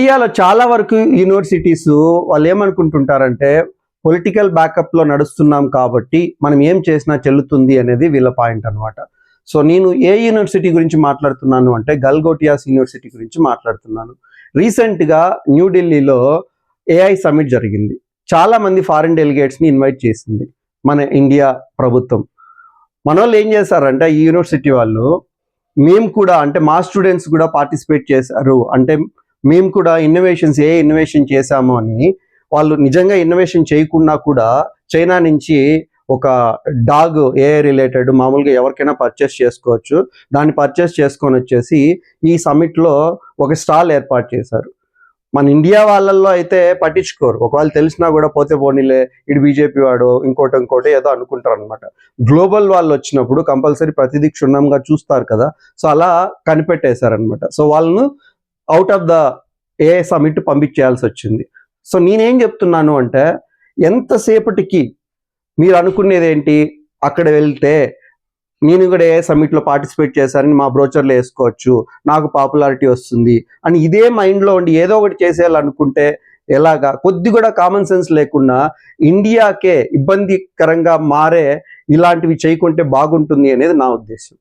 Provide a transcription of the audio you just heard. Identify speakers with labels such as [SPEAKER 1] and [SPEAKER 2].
[SPEAKER 1] ఇండియాలో చాలా వరకు యూనివర్సిటీస్ వాళ్ళు ఏమనుకుంటుంటారంటే పొలిటికల్ బ్యాకప్లో నడుస్తున్నాం కాబట్టి మనం ఏం చేసినా చెల్లుతుంది అనేది వీళ్ళ పాయింట్ అనమాట. సో నేను ఏ యూనివర్సిటీ గురించి మాట్లాడుతున్నాను అంటే గల్గోటియాస్ యూనివర్సిటీ గురించి మాట్లాడుతున్నాను. రీసెంట్గా న్యూఢిల్లీలో ఏఐ సమిట్ జరిగింది. చాలా మంది ఫారిన్ డెలిగేట్స్ని ఇన్వైట్ చేసింది మన ఇండియా ప్రభుత్వం. మన వాళ్ళు ఏం చేశారంటే ఈ యూనివర్సిటీ వాళ్ళు మేము కూడా అంటే మా స్టూడెంట్స్ కూడా పార్టిసిపేట్ చేశారు, అంటే మేము కూడా ఇన్నోవేషన్ చేశాము అని. వాళ్ళు నిజంగా ఇన్నోవేషన్ చేయకుండా కూడా చైనా నుంచి ఒక డాగ్ ఏఐ రిలేటెడ్ మామూలుగా ఎవరికైనా పర్చేస్ చేసుకోవచ్చు, దాన్ని పర్చేస్ చేసుకొని వచ్చేసి ఈ సమిట్లో ఒక స్టాల్ ఏర్పాటు చేశారు. మన ఇండియా వాళ్ళల్లో అయితే పట్టించుకోరు, ఒకవేళ తెలిసినా కూడా పోతే పోనీలే ఇటు బీజేపీ వాడు ఇంకోటి ఏదో అనుకుంటారు అనమాట. గ్లోబల్ వాళ్ళు వచ్చినప్పుడు కంపల్సరీ ప్రతిదీ క్షుణ్ణంగా చూస్తారు కదా, సో అలా కనిపెట్టేశారనమాట. సో వాళ్ళను out of the AI summit పంపించేయాల్సి వచ్చింది. సో నేనేం చెప్తున్నాను అంటే ఎంతసేపటికి మీరు అనుకునేది ఏంటి, అక్కడ వెళ్తే నేను కూడా ఏ సమ్మిట్లో పార్టిసిపేట్ చేశానని మా బ్రోచర్లో వేసుకోవచ్చు, నాకు పాపులారిటీ వస్తుంది అని ఇదే మైండ్లో ఉండి ఏదో ఒకటి చేసేయాలనుకుంటే ఎలాగా? కొద్ది కూడా కామన్ సెన్స్ లేకుండా ఇండియాకే ఇబ్బందికరంగా మారే ఇలాంటివి చేయకుంటే బాగుంటుంది అనేది నా ఉద్దేశం.